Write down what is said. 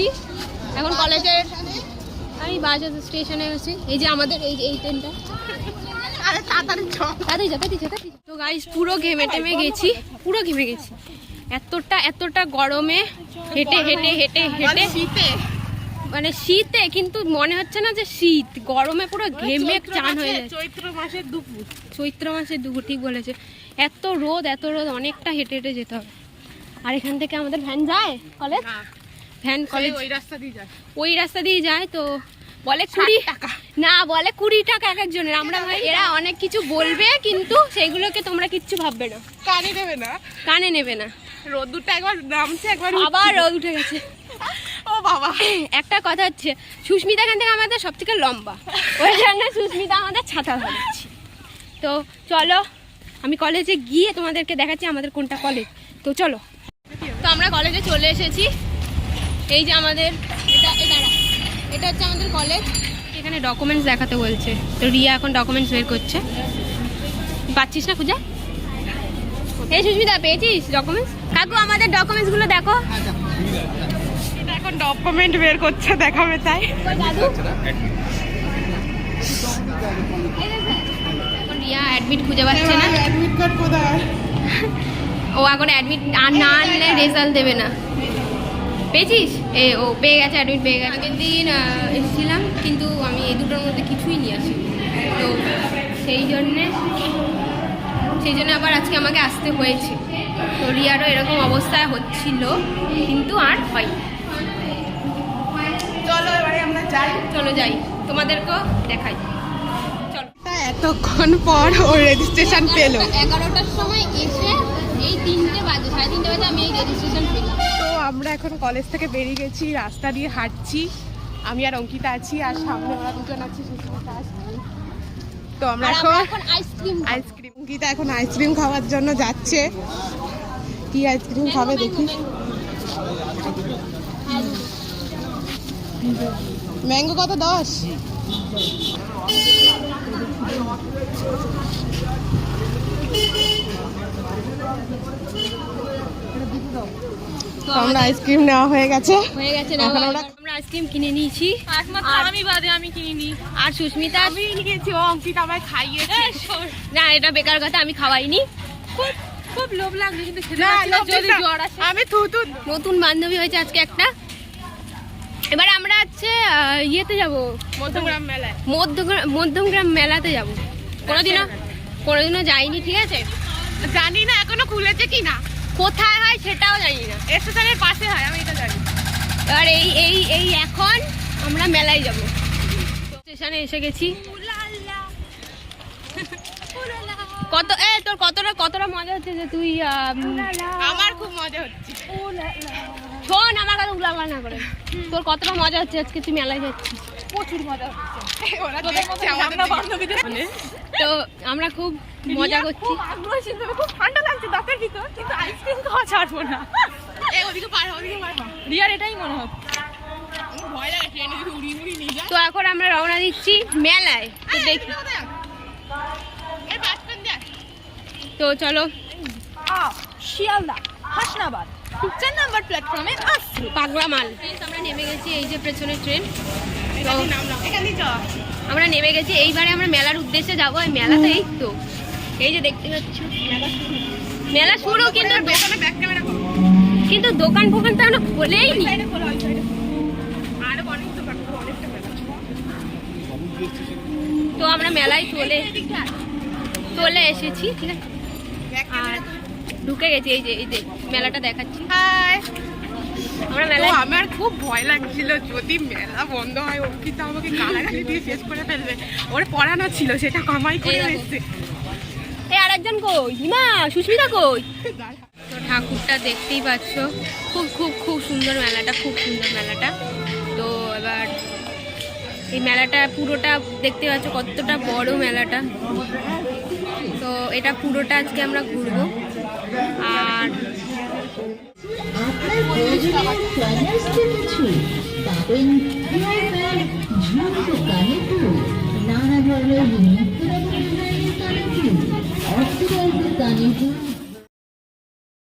গেছি এখন কলেজের, আমি বাস স্টেশনে গেছি। এই যে আমাদের এই ট্রেনটা, তো গাইস পুরো ঘেমে টেমে গেছি, পুরো ঘেমে গেছি। এতটা গরমে হেঁটে মানে শীতে, কিন্তু মনে হচ্ছে না যে শীত, গরমে পুরো ঘেমে চান হয়ে যায়। চৈত্র মাসের দুপুর ঠিক বলেছে। এত রোদ অনেকটা হেঁটে যেতে হবে। আর এখান থেকে আমাদের ভ্যান যায় কলেজ, ভ্যান কলেজ ওই রাস্তা দিয়ে যায়। তো বলে 20 টাকা, না বলে 20 টাকা এক একজনের। আমরা ভাই এরা অনেক কিছু বলবে, কিন্তু সেইগুলোকে তোমরা কিচ্ছু ভাববে না, কানে নেবে না। রোদটা একবার নামছে, একবার আবার রোদ উঠে গেছে। ও বাবা, একটা কথা হচ্ছে, সুস্মিতা এখান থেকে আমাদের সব থেকে লম্বা, ওই জন্য সুস্মিতা আমাদের ছাতা ধরেছি। তো চলো আমি কলেজে গিয়ে তোমাদেরকে দেখাচ্ছি আমাদের কোনটা কলেজ। তো চলো, তো আমরা কলেজে চলে এসেছি। এই যে আমাদের এটা হচ্ছে আমাদের কলেজ। এখানে ডকুমেন্টস দেখাতে বলছে, তো রিয়া এখন ডকুমেন্টস বের করছে। পাচ্ছিস না খুঁজে? এই সুস্মিতা পেয়েছিস ডকুমেন্টস? কাকু আমাদের ডকুমেন্টসগুলো দেখো। এখন ডকুমেন্ট বের করছে, দেখাবে তাই। দাদু এখন রিয়া অ্যাডমিট খুঁজে পাচ্ছে না। অ্যাডমিট কার্ড কোথায়? ও এখন অ্যাডমিট আর না আনলে রেজাল্ট দেবে না। পেয়েছিস? ও পেয়ে গেছে, অ্যাডমিট পেয়ে গেছে। আগের দিন এসেছিলাম, কিন্তু আমি এই দুটোর মধ্যে কিছুই নিয়ে আসি। তো সেই জন্যে আবার আজকে আমাকে আসতে হয়েছে। তো রিয়ারও এরকম অবস্থায় হচ্ছিল, কিন্তু আর হয়। চলো এবারে আমরা যাই। চলো যাই, তোমাদেরকেও দেখাই। চলো। এতক্ষণ পর ও রেজিস্ট্রেশন পেলো। 11টার সময় এসে এই 3টে বাজে, 3:30 বাজে আমি এই রেজিস্ট্রেশন পেলাম। তো আমরা এখন কলেজ থেকে বেরিয়ে গেছি, রাস্তা দিয়ে হাঁটছি। আমি আর অঙ্কিতা আছি, আর সামনে ওরা দুজন আছে, সুস্মিতা আছে। তো আমরা এখন আইসক্রিম অঙ্কিতা এখন আইসক্রিম খাওয়ার জন্য যাচ্ছে। কি আইসক্রিম খাবে দেখি? ম্যাঙ্গো কত? 10। তো আমরা আইসক্রিম নেওয়া হয়ে গেছে। এখন আমরা আইসক্রিম কিনে নিয়েছি। আমি বাদে আমি কিনিনি। আর সুস্মিতা আমি নিয়েছি, ও অঙ্কিতা আমায় খাইয়েছে। না, এটা বেকার কথা, আমি খাওয়াইনি। খুব লোভ লাগছে, কিন্তু আমি নতুন বান্ধবী হয়েছে আজকে একটা। এবার আমরা হচ্ছে ইয়েতে যাবো, মধ্যমগ্রাম মেলায়, মধ্যমগ্রাম মেলাতে যাবো। কোনোদিনও যাইনি, ঠিক আছে? জানি না এখনো খুলেছে কিনা, কোথায় হয় সেটাও জানি না। স্টেশনের পাশে হয়, আমি এটা জানি। এবার এই এখন আমরা মেলায় যাবো। স্টেশনে এসে গেছি। তোর কতটা মজা হচ্ছে যে তুই? আমার খুব মজা হচ্ছে। শোন, আমার কথা উলালা না করে। তোর কতটা মজা হচ্ছে আজকে তুই মেলায় যাচ্ছিস? প্রচুর মজা হচ্ছে। তো আমরা খুব মজা করছি। খুব ঠান্ডা লাগছে দাঁতের ভিতর, কিন্তু আইসক্রিম খাওয়া ছাড়বো না। রিয়ার এটাই মনে হচ্ছে। তো এখন আমরা রওনা দিচ্ছি মেলায়। তো দেখি, তো চলো। শিয়ালদা হাসনাবাদ 4 নাম্বার প্ল্যাটফর্মে আসছে পাগলা মাল। আমরা নেমে গেছি, এই যে পেছনের ট্রেন। তো আমরা নেমে গেছি। এইবারে আমরা মেলার উদ্দেশ্যে যাবো। এই মেলা তো এই তো, এই যে দেখতে পাচ্ছ মেলা শুরু, কিন্তু দোকান ফোকান তো এখনো খোলেই নি। তো আমরা মেলায় চলে এসেছি, ঠিক আছে? আর ঢুকে গেছি। এই যে মেলাটা দেখাচ্ছি। আমরা মেলায়, আমার খুব ভয় লাগছিল যদি মেলা বন্ধ হয়, অঙ্কিতা আমাকে গালাগালি দিয়ে শেষ করে ফেলবে। ওর পড়ানো ছিল, সেটা কামাই করে এসেছে। এই আরেকজন কই? হিমা, সুস্মিতা কই? তো ঠাকুরটা দেখতেই পাচ্ছ, খুব সুন্দর মেলাটা, খুব সুন্দর মেলাটা। তো এবার এই মেলাটা পুরোটা দেখতে পাচ্ছ কতটা বড় মেলাটা। তো এটা পুরোটা আজকে আমরা ঘুরবো। আর নানা ধরনের